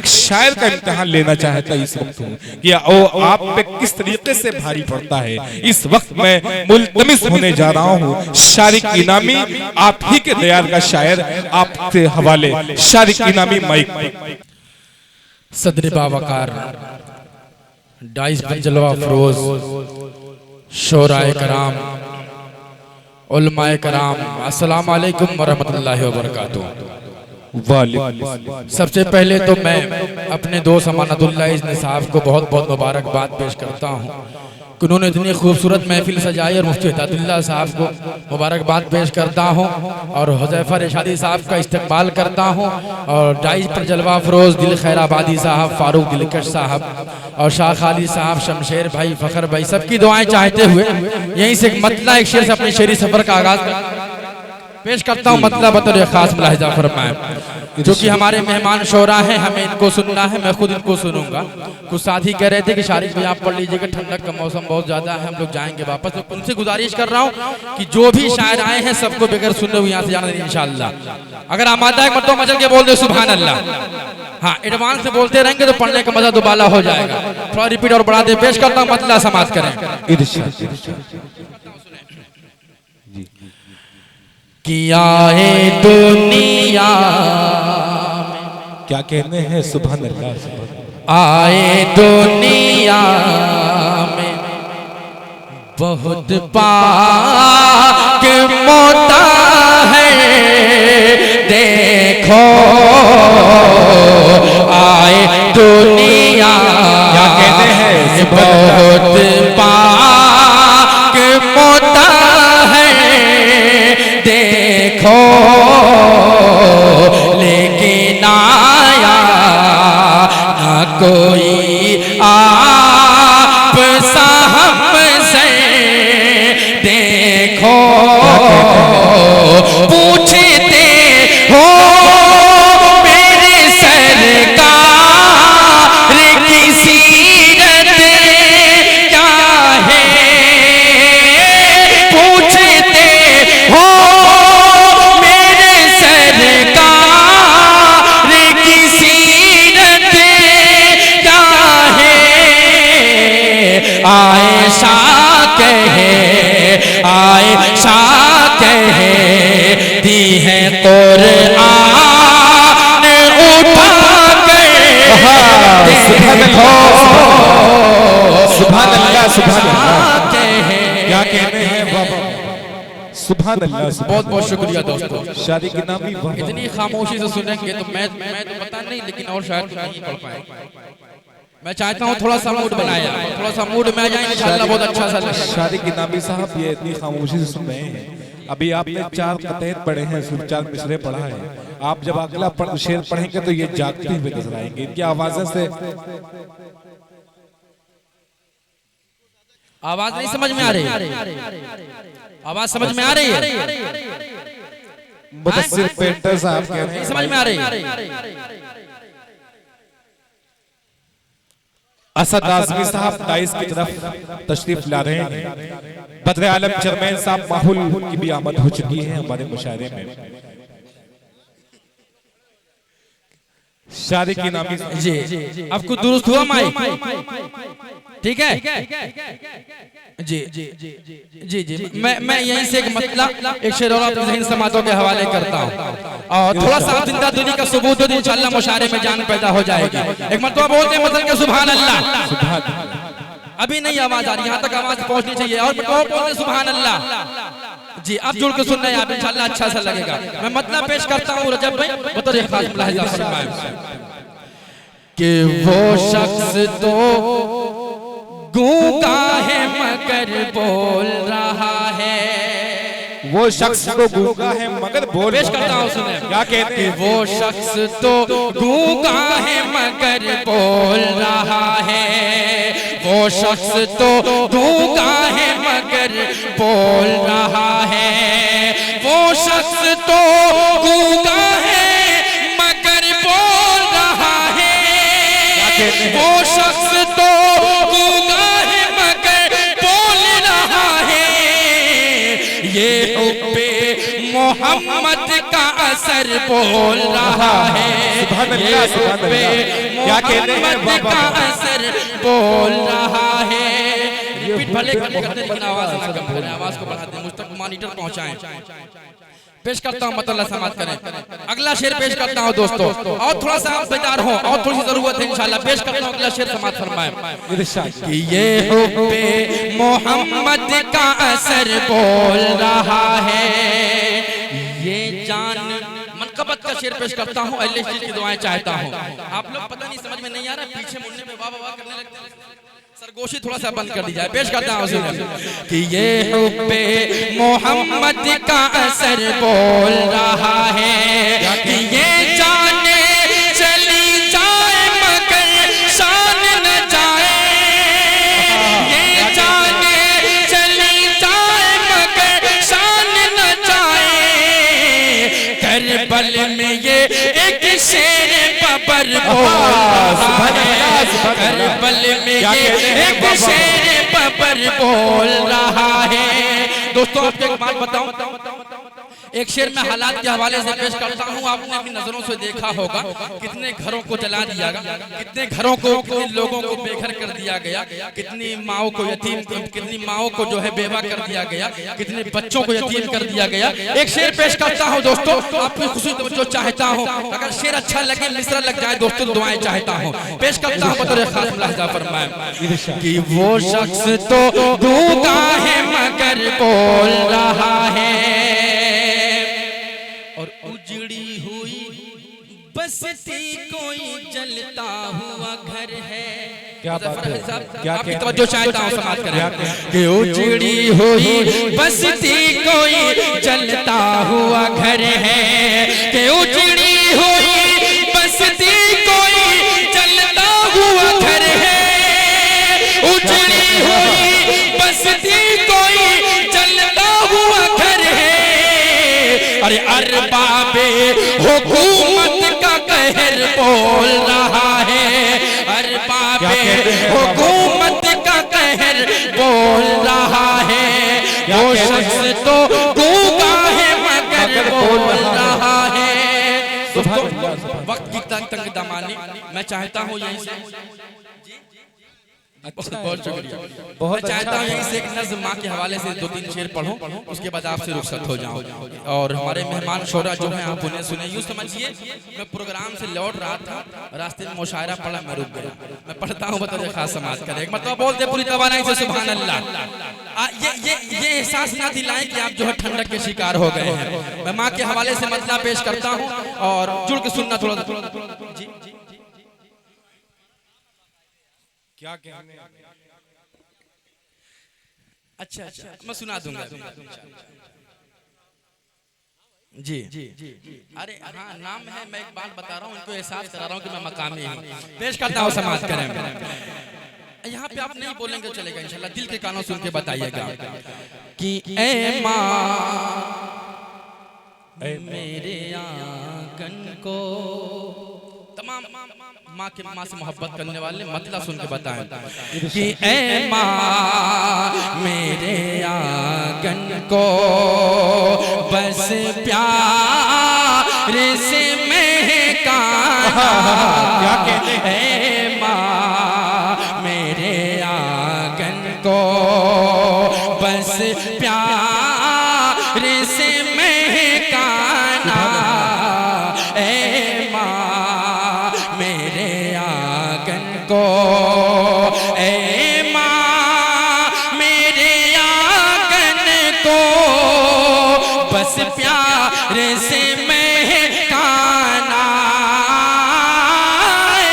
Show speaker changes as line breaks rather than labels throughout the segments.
एक शायर का इम्तिहान लेना चाहता इस वक्त हूँ कि आप पे किस तरीके से भारी पड़ता है। इस वक्त मैं मुल्तमिस होने जा रहा हूँ शारिक इनामी, आप ही के दयार का शायर, आपके हवाले शारिक इनामी माइक।
सदर बावकार डाइस जलवा फरोज शोराए कराम उलमाए कराम, अस्सलाम वालेकुम वरहमतुल्लाहि वबरकातुहू। सबसे पहले तो मैं अपने दोस्त अमानतुल्लाह इज़्न साहब को बहुत बहुत मुबारकबाद पेश करता हूँ कि उन्होंने इतनी खूबसूरत महफिल सजाई, और मुफ्ती हिदायतुल्लाह साहब को मुबारकबाद पेश करता हूँ और हुज़ैफा रिशादी साहब का इस्तकबाल करता हूँ, और डाइस पर जलवा फरोज दिल खैराबादी साहब, फारूक दिलकश साहब और शाह खाली साहब, शमशेर भाई, फ़खर भाई, सबकी दुआएं चाहते हुए यहीं से एक मतला एक शेर से अपने शेरी सफ़र का आगाज़ पेश करता हूँ। मतलब बतौर खास मुलाहिज़ा फरमाएं, जो कि हमारे मेहमान शोरा हैं, हमें इनको सुनना है, मैं खुद इनको सुनूंगा। कुछ साथी कह रहे थे कि शारिक भाई आप पढ़ लीजिएगा, ठंडक का मौसम बहुत ज्यादा है, हम लोग जाएंगे वापस। तो उनसे गुजारिश कर रहा हूँ कि जो भी शायर आए हैं सबको बगैर सुनने हुए यहाँ से जाना देंगे इंशाअल्लाह। अगर आमादा है मरतबा मचल के बोल दे सुभान अल्लाह। हाँ, एडवांस से बोलते रहेंगे तो पढ़ने का मजा दोबारा हो जाएगा। थोड़ा रिपीट और बढ़ा दे, पेश करता हूँ, मतला समाप्त करें। किया है दुनिया
क्या कहने हैं सुभान अल्लाह।
आए दुनिया में बहुत पाक मोता है, देखो आए दुनिया
क्या कहते हैं
बहुत पाक मोता है, देखो लेकिन आया ना कोई आप साहब से, देखो पूछते हो मेरे सरकार की सीरत क्या है, पूछते हो मेरे सरकार की सीरत क्या है। आयशा कहे दी है कुरान उठा कर, देखो
सुभान अल्लाह सुभान अल्लाह। क्या कहने हैं बाबा, सुभान अल्लाह।
बहुत बहुत शुक्रिया दोस्तों,
शारिक इनामी
इतनी खामोशी से सुनेंगे तो मैं तो पता नहीं, लेकिन और शायद नहीं पढ़ पाए। मैं चाहता हूँ थोड़ा सा मूड बनाया, थोड़ा सा मूड में आ जाए इंशाअल्लाह, बहुत अच्छा सा लगेगा।
शारिक इनामी साहब ये इतनी खामोशी से सुन रहे हैं, अभी आपने 4 कतैत पढ़े हैं, 4 मिसरे पढ़ा है, आप जब अगला शेर पढ़ेंगे तो ये जागते हुए नजर आएंगे। इनकी आवाज़ों से
आवाज नहीं समझ में आ रही, आवाज समझ में आ रही है,
मुदस्सिर पेंटर साहब कह रहे हैं
समझ में आ रही।
असद आज़मी साहब डाइस की तरफ तशरीफ ला रहे हैं। बद्र आलम चेयरमैन साहब माहौल की भी आमद हो चुकी है हमारे मुशायरे में। शारिक इनामी
जी, आपको दुरुस्त हुआ माइक? ठीक है जी जी जी जी। मैं यहीं से एक मतला एक शेर और अपने ज़हन समातों के हवाले करता हूँ, और थोड़ा सा जिंदा दुनी का सबूत हो, इंशाअल्लाह मुशायरे में जान पैदा हो जाएगी। एक मरतबा बोलते हैं मतलब के सुभान अल्लाह। अभी नहीं आवाज आ रही, यहाँ तक आवाज पहुँचनी चाहिए, और बोलते सुभान अल्लाह। जी, आप जुड़ के सुन रहे हैं, आप इंशाअल्लाह अच्छा सा लगेगा। मैं मतलब पेश करता हूँ रजब भाई, बतौर खास मुलाहिज़ा फरमाएं कि वो शख्स तो गूंगा है मगर बोल रहा है,
वो शख्स तो गूंगा है मगर बोल,
पेश करता हूँ सुने
क्या कहते हैं।
वो शख्स तो गूंगा है मगर बोल रहा है, वो शख्स तो गूंगा है मगर बोल रहा है, वो शख्स तो गूंगा है मगर बोल रहा है, वो शख्स तो गूंगा है मगर बोल रहा है। ये हुब्बे मोहम्मद का असर बोल रहा है, ये हुब्बे मोहम्मद का असर बोल रहा है। रिपीट भले करते लेकिन आवाज ना कम करें, आवाज को बढ़ा दें, मुझ तक मॉनिटर पहुंचाएं। पेश करता हूँ मतलब समाप्त करें। अगला शेर पेश करता हूँ दोस्तों, और थोड़ा सा आप बेदार हो और थोड़ी सी जरूरत है इंशाल्लाह। पेश करता हूँ अगला शेर समाप्त फरमाएं कि ये हुब्बे मोहम्मद का असर बोल रहा है, ये जान। मनकबत का शेर पेश करता हूँ, अहले चीज की दुआएं चाहता हूँ। आप लोग पता नहीं समझ में नहीं आ रहा, पीछे मुड़ने पे वाह वाह करने लगते हैं, सरगोशी थोड़ा सा बंद कर दी जाए। पेश करता हूँ कि ये हुब्बे मोहम्मद का असर बोल रहा है, कि ये जाने चली जाए मगर शान न जाए, ये जाने चली जाए मगर शान न जाए। करबल में ये एक शेर बबर बोल रहा है, करबल में ये एक शेर बबर बोल रहा है। दोस्तों आपको एक बात बताऊं, एक शेर में हालात के हवाले से पेश करता हूं। आपने अपनी नजरों से देखा होगा कितने घरों को जला दिया गया, कितने घरों को, कितने लोगों को बेघर कर दिया गया, कितनी माओ को यतीम, कितनी माओ को जो है बेवा कर दिया गया, कितने बच्चों को यतीम कर दिया गया। एक शेर पेश करता हूं दोस्तों, आपकी खुशी जो चाहता हूं, अगर शेर अच्छा लगे, मिसरा लग जाए दोस्तों, दुआएं चाहता हूं। पेश करता हूं बतौर खास लहजा फरमाएं कि वो शख्स तो धूका है मगर बोल रहा है, और उजड़ी हुई बसती कोई जलता हुआ घर है।
क्या बात है, क्या
आपकी तवज्जो चाहता हूं, समाप्त करें कि उजड़ी हुई बसती कोई जलता हुआ घर है, कि उजड़ी हुई बसती कोई जलता हुआ घर है, उजड़ी हुई बसती कोई जलता हुआ घर है। अरे अरबाबे हुकूमत का कहर बोल रहा है, अरबाबे हुकूमत का कहर बोल रहा है। वो शख्स तो गूंगा है मगर बोल रहा है। वक्त की तंग दमानी मैं चाहता हूँ यहीं से, बहुत शुक्रिया, बहुत चाहता हूँ यहीं से एक नज़्म माँ के हवाले से 2-3 शेर पढ़ूं, उसके बाद आपसे रुखसत हो जाऊं। और हमारे मेहमान शोरा जो हैं आप उन्हें सुने। यूँ समझिए मैं प्रोग्राम से लौट रहा था, रास्ते में मुशायरा पढ़ा, मैं रुक गया। मैं पढ़ता हूँ बतौर खास समाज करें, एक मतलब बोलते पूरी तवानाई से सुभान अल्लाह। ये एहसास ना दिलाएं कि आप जो है ठंडक के शिकार हो गए हैं। मैं माँ के हवाले से मतलब पेश करता हूँ और जुड़ के सुनना थोड़ा जी।
क्या कहने?
अच्छा मैं सुना दूंगा जी। अरे हाँ नाम है, मैं एक बात बता रहा हूँ, उनको एहसास करा रहा हूँ कि मैं मकामी हूँ। पेश करता हूँ समाज करें। यहाँ पे आप नहीं बोलेंगे चलेगा इंशाल्लाह, दिल के कानों सुन के बताइएगा कि ऐ माँ मेरे आंगन को, तमाम माँ के माँ से मोहब्बत करने वाले मतलब सुन के बताएं कि ऐ माँ मेरे आंगन को बस प्यार से महकाना,
क्या कहते हैं?
ऐ माँ मेरे आंगन को बस प्यार से महकाना, ऐ को ऐ माँ मेरे आंगन को बस प्यार से महकाना, ऐ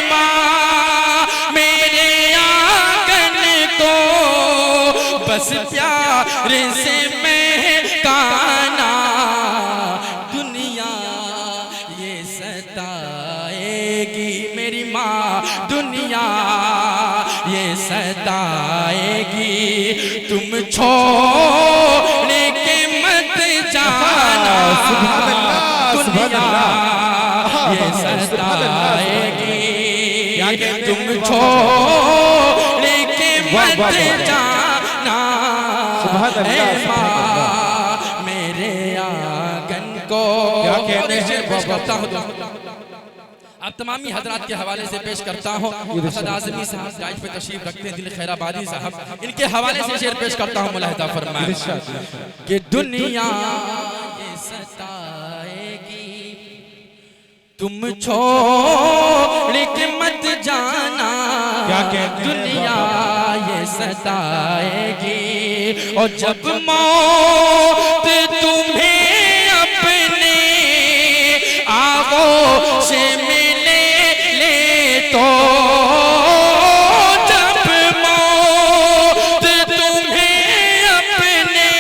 माँ मेरे आंगन को बस प्यार से महकाना। दुनिया ये सताएगी मेरी माँ, दुनिया ये सताएगी, तुम छोड़ के मत जाना, दुनिया ये सताएगी, तुम छोड़ के मत जाना, ऐ माँ मेरे आपको
क्या कहते हैं
पेश करता हूँ अब तमामी हजरात के हवाले से पेश करता हूँ। असद आज़मी साहब स्टेज पे तशरीफ रखते हैं, दिल खैराबादी साहब, इनके हवाले से शेर पेश करता हूँ। मुलाहिदा फरमाएं कि दुनिया ये सताएगी, तुम छोड़ के मत जाना।
क्या कहते हैं
दुनिया ये सताएगी और जब मौत तुम्हें अपने आगोश में ले तो, जब मौत तुम्हें अपने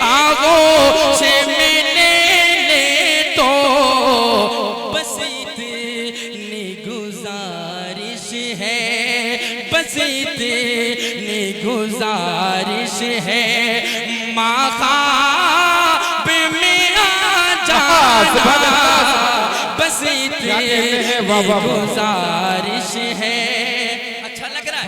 आगोश में ले तो, बस इतनी गुजारिश है, बस इतनी गुजारिश है, माँ ख्वाब में आ जाना, बस इतनी गुजारिश है। अच्छा लग रहा है?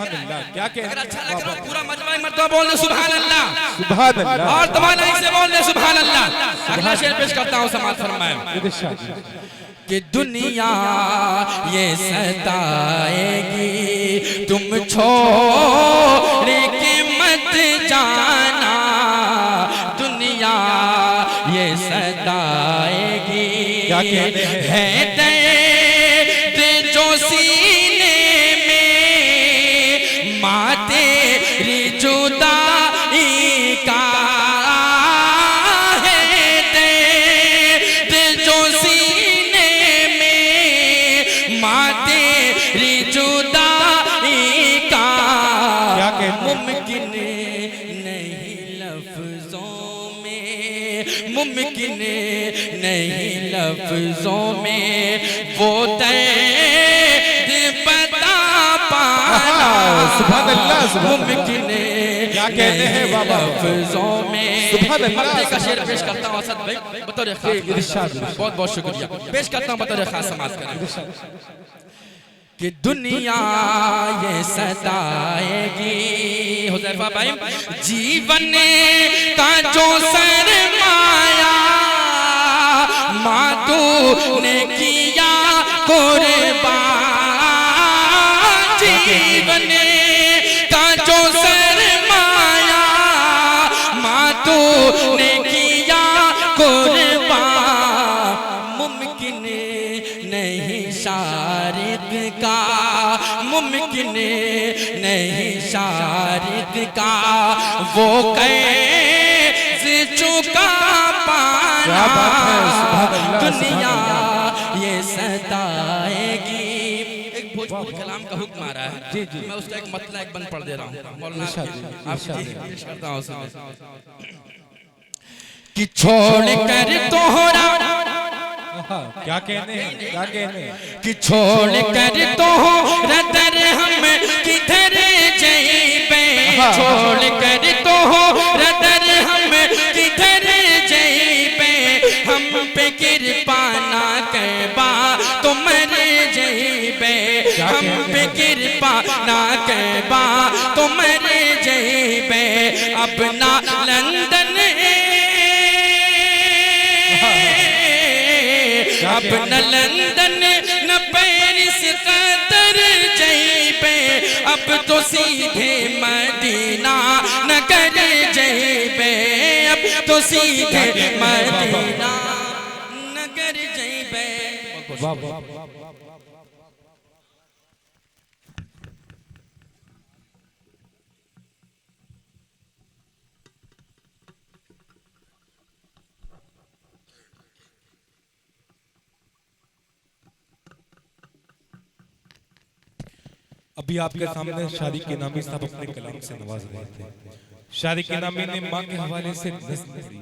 क्या कहते
अगर अच्छा लग रहा है पूरा मजमा मर्तबा बोल दे सुभान अल्लाह,
सुभान अल्लाह,
और तमाम से बोल दे सुभान अल्लाह। अगला शेर पेश करता हूँ, समाज फरमाएं कि दुनिया ये सताएगी, तुम छोड़ के मत जाना। दुनिया ये सताएगी,
क्या कहते
है दर्द जो सीने में, माँ तेरी जुदाई का है दर्द जो सीने में, माँ तेरी जुदाई का।
क्या कहते हैं?
मुमकिन नहीं लफ्जों में, मुमकिन नहीं लफ्जों में वो दर्द बता पाना।
सुभान अल्लाह, सुभान अल्लाह।
मुमकिन
क्या कहते हैं बाबा?
लफ्जों में
सुभान अल्लाह।
मक्ते का शेर पेश करता हूँ असद भाई बतौर खास। बहुत बहुत शुक्रिया पेश करता हूँ बतौर खास। समाज करें कि दुनिया ये सताएगी, हुज़ैफा भाई, जीवन का जो सरमाया माँ तूने किया कुर्बान। जीवन का जो सरमाया माँ तूने किया कुर्बान। मुमकिन नहीं शारिक का, मुमकिन नहीं शारिक का वो कैस चुका पाना। दुनिया ये सताएगी। एक भोजपुरी कलाम का हुक्म आ रहा है, जी जी, मैं उसका एक मतलब एक बंद पढ़ दे रहा हूँ। मौलाना करता हूँ कि छोड़ कर तोहरा,
क्या कहने हैं? क्या कहने हैं?
कि छोड़ कर तो रदर हम किधर जइबे, छोड़ कर तो रदर हम किधर जइबे, हम पे कृपा ना करबा तो मर जइबे, हम पे कृपा ना करबा तो मर जइबे। अब ना लंदन अब न लंदन न पेरिस कतर जइबे, अब तो सीधे मदीना नगर जइबे, अब तो सीधे मदीना नगर जइबे।
अभी आपके सामने शादी के नामी साहब अपने कलाम से नवाज रहे थे। शादी के नामी ने माँ के हवाले से नज़्म पढ़ी।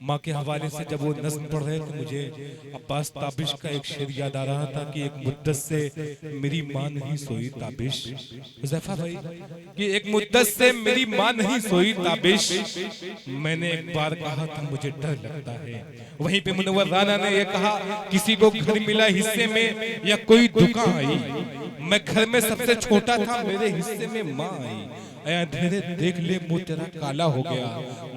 माँ के हवाले से जब वो नज़्म पढ़ रहे थे, मुझे अब्बास ताबिश का एक शेर याद आ रहा था कि एक मुद्दत से मेरी माँ नहीं सोई ताबिश। हुज़ैफा भाई कि एक मुद्दत से मेरी माँ नहीं सोई ताबिश, मैंने एक बार कहा था मुझे डर लगता है। वहीं पे मुनव्वर राना ने ये कहा, किसी को घर मिला हिस्से में या कोई दुकान आई, मैं घर में सबसे छोटा था, मेरे हिस्से में माँ आई। ऐ अंधेरे देख ले मुंह तेरा काला हो गया,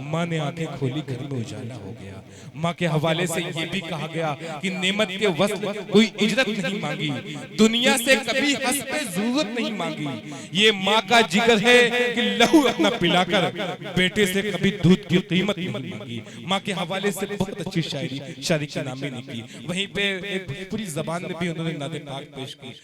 माँ ने आंखें खोली घर में उजाला हो गया। माँ के हवाले से ये भी कहा गया कि नेमत के वस्ल कोई इजरत नहीं मांगी, दुनिया से कभी हस्बे जरूरत नहीं मांगी। ये माँ का जिगर है कि लहू अपना पिलाकर बेटे से कभी दूध की कीमत नहीं मांगी। माँ के हवाले से बहुत अच्छी शायरी शारिक नामे ने की। वहीं पे एक भोजपुरी जबान में भी उन्होंने नादे पाक पेश की।